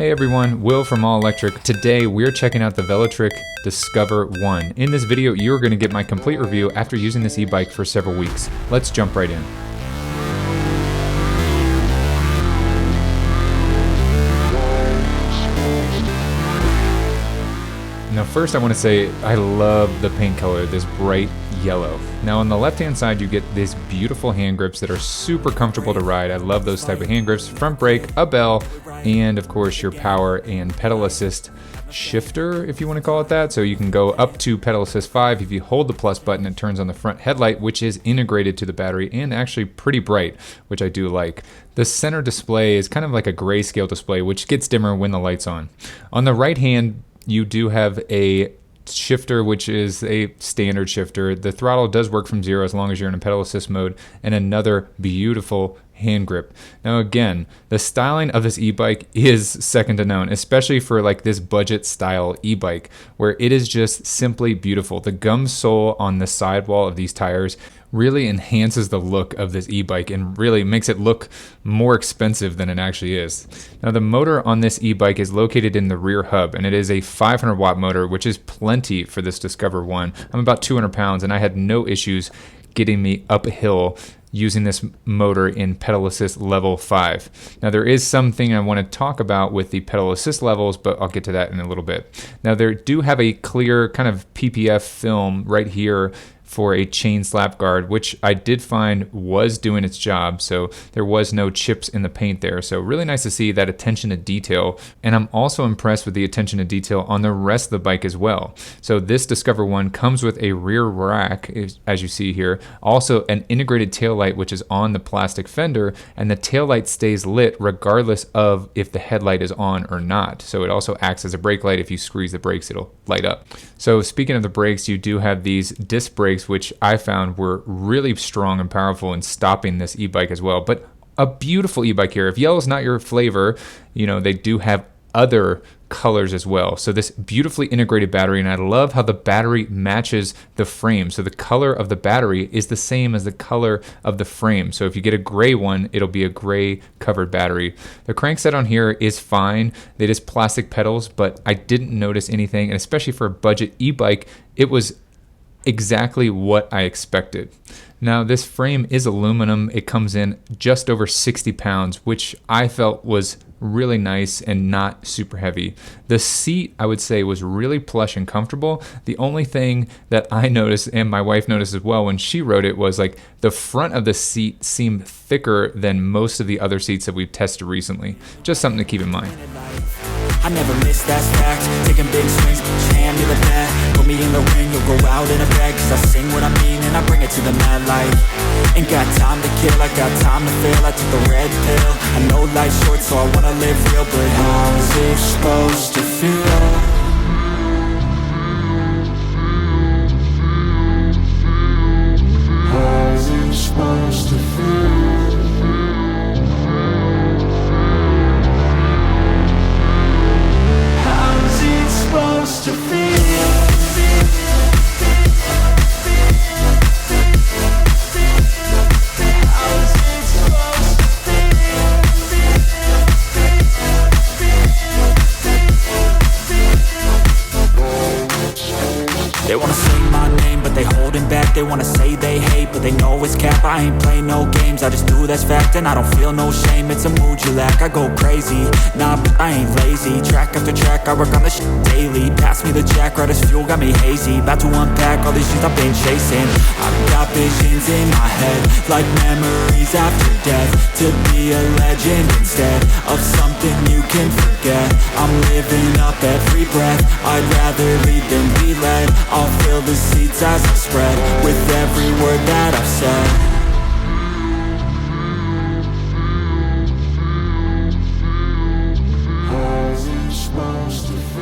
Hey everyone, Will from All Electric. Today we're checking out the Velotric Discover 1. In this video, you're going to get my complete review after using this e-bike for several weeks. Let's jump right in. Now first I want to say I love the paint color, this bright yellow. Now on the left hand side you get these beautiful hand grips that are super comfortable to ride. I love those type of hand grips. Front brake, a bell, and of course your power and pedal assist shifter, if you want to call it that. So you can go up to pedal assist 5. If you hold the plus button, it turns on the front headlight, which is integrated to the battery and actually pretty bright, which I do like. The center display is kind of like a grayscale display, which gets dimmer when the light's on. On the right hand, you do have a shifter, which is a standard shifter. The throttle does work from 0 as long as you're in a pedal assist mode, and another beautiful hand grip. Now again, the styling of this e-bike is second to none, especially for like this budget style e-bike where it is just simply beautiful. The gum sole on the sidewall of these tires really enhances the look of this e-bike and really makes it look more expensive than it actually is. Now the motor on this e-bike is located in the rear hub, and it is a 500 watt motor, which is plenty for this Discover 1. I'm about 200 pounds and I had no issues getting me uphill using this motor in pedal assist level 5. Now there is something I want to talk about with the pedal assist levels, but I'll get to that in a little bit. Now they do have a clear kind of PPF film right here for a chain slap guard, which I did find was doing its job, so there was no chips in the paint there. So really nice to see that attention to detail, and I'm also impressed with the attention to detail on the rest of the bike as well. So this Discover 1 comes with a rear rack, as you see here, also an integrated taillight which is on the plastic fender, and the taillight stays lit regardless of if the headlight is on or not. So it also acts as a brake light. If you squeeze the brakes, it'll light up. So speaking of the brakes, you do have these disc brakes, which I found were really strong and powerful in stopping this e-bike as well. But a beautiful e-bike here. If yellow is not your flavor, you know, they do have other colors as well. So this beautifully integrated battery, and I love how the battery matches the frame. So the color of the battery is the same as the color of the frame. So if you get a gray one, it'll be a gray covered battery. The crankset on here is fine. It is plastic pedals, but I didn't notice anything, and especially for a budget e-bike, it was exactly what I expected. Now this frame is aluminum. It comes in just over 60 pounds, which I felt was really nice and not super heavy. The seat, I would say, was really plush and comfortable. The only thing that I noticed, and my wife noticed as well when she rode it, was like the front of the seat seemed thicker than most of the other seats that we've tested recently. Just something to keep in mind. I never miss, that's fact. Taking big swings, put your hand to the bat. Put me in the ring, you'll go out in a bag. Cause I sing what I mean and I bring it to the mad light. Ain't got time to kill, I got time to feel. I took the red pill. I know life's short, so I wanna live real. But how's it supposed to feel? How's it supposed to feel? Supposed to feel. They wanna say my name, but they holding back. They wanna say they hate, but they know it's cap. I ain't play no games, I just do that's fact. And I don't feel no shame, it's a mood you lack. I go crazy, nah, but I ain't lazy. Track after track, I work on this shit daily. Pass me the jack, right as fuel, got me hazy. About to unpack all these shit I've been chasing. I've got visions in my head, like memories after death. To be a legend instead of something you can forget. I'm living up every breath, I'd rather lead than be led. I'll fill the seeds as I spread with every word that I've said. How's it supposed to feel?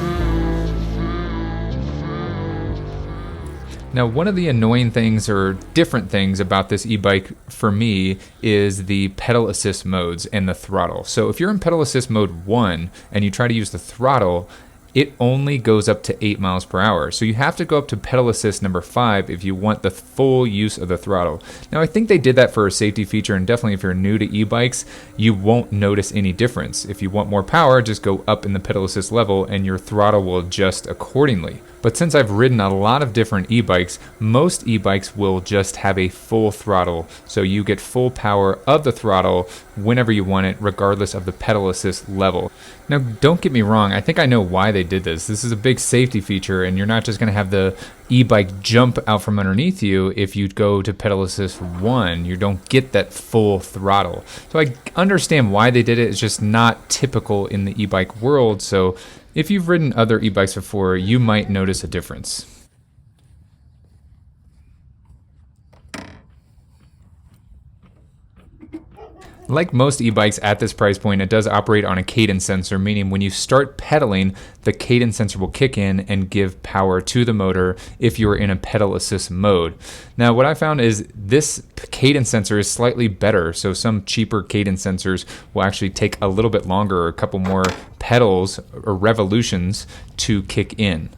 Now one of the annoying things or different things about this e-bike for me is the pedal assist modes and the throttle. So if you're in pedal assist mode 1 and you try to use the throttle, it only goes up to 8 miles per hour. So you have to go up to pedal assist number 5 if you want the full use of the throttle. Now I think they did that for a safety feature, and definitely if you're new to e-bikes, you won't notice any difference. If you want more power, just go up in the pedal assist level and your throttle will adjust accordingly. But since I've ridden a lot of different e-bikes, most e-bikes will just have a full throttle. So you get full power of the throttle whenever you want it, regardless of the pedal assist level. Now, don't get me wrong, I think I know why they did this. This is a big safety feature, and you're not just going to have the e-bike jump out from underneath you if you go to pedal assist 1. You don't get that full throttle. So I understand why they did it. It's just not typical in the e-bike world. So if you've ridden other e-bikes before, you might notice a difference. Like most e-bikes at this price point, it does operate on a cadence sensor, meaning when you start pedaling, the cadence sensor will kick in and give power to the motor if you're in a pedal assist mode. Now, what I found is this cadence sensor is slightly better. So some cheaper cadence sensors will actually take a little bit longer, or a couple more pedals or revolutions to kick in.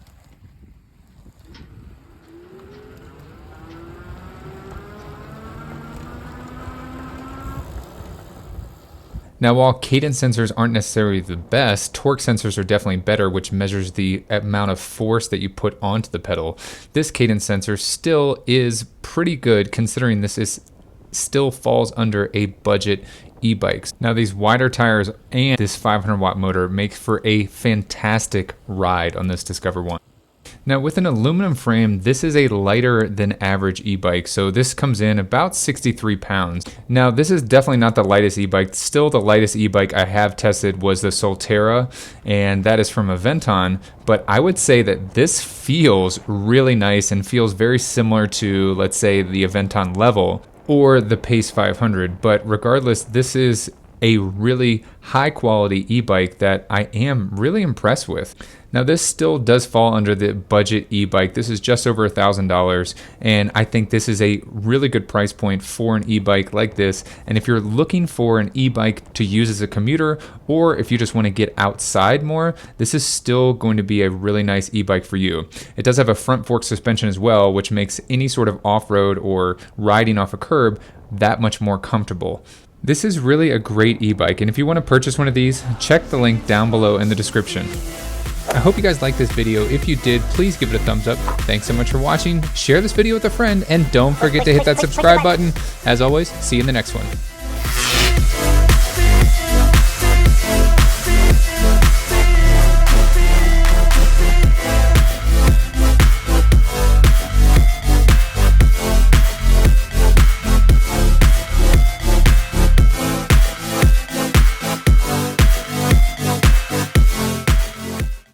Now, while cadence sensors aren't necessarily the best, torque sensors are definitely better, which measures the amount of force that you put onto the pedal. This cadence sensor still is pretty good, considering this still falls under a budget e-bikes. Now, these wider tires and this 500 watt motor make for a fantastic ride on this Discover 1. Now, with an aluminum frame, this is a lighter than average e-bike, so this comes in about 63 pounds. Now, this is definitely not the lightest e-bike. Still, the lightest e-bike I have tested was the Solterra, and that is from Aventon, but I would say that this feels really nice and feels very similar to, let's say, the Aventon Level or the Pace 500, but regardless, this is a really high quality e-bike that I am really impressed with. Now, this still does fall under the budget e-bike. This is just over $1,000, and I think this is a really good price point for an e-bike like this. And if you're looking for an e-bike to use as a commuter, or if you just want to get outside more, this is still going to be a really nice e-bike for you. It does have a front fork suspension as well, which makes any sort of off-road or riding off a curb that much more comfortable. This is really a great e-bike, and if you want to purchase one of these, check the link down below in the description. I hope you guys liked this video. If you did, please give it a thumbs up. Thanks so much for watching. Share this video with a friend, and don't forget to hit that subscribe button. As always, see you in the next one.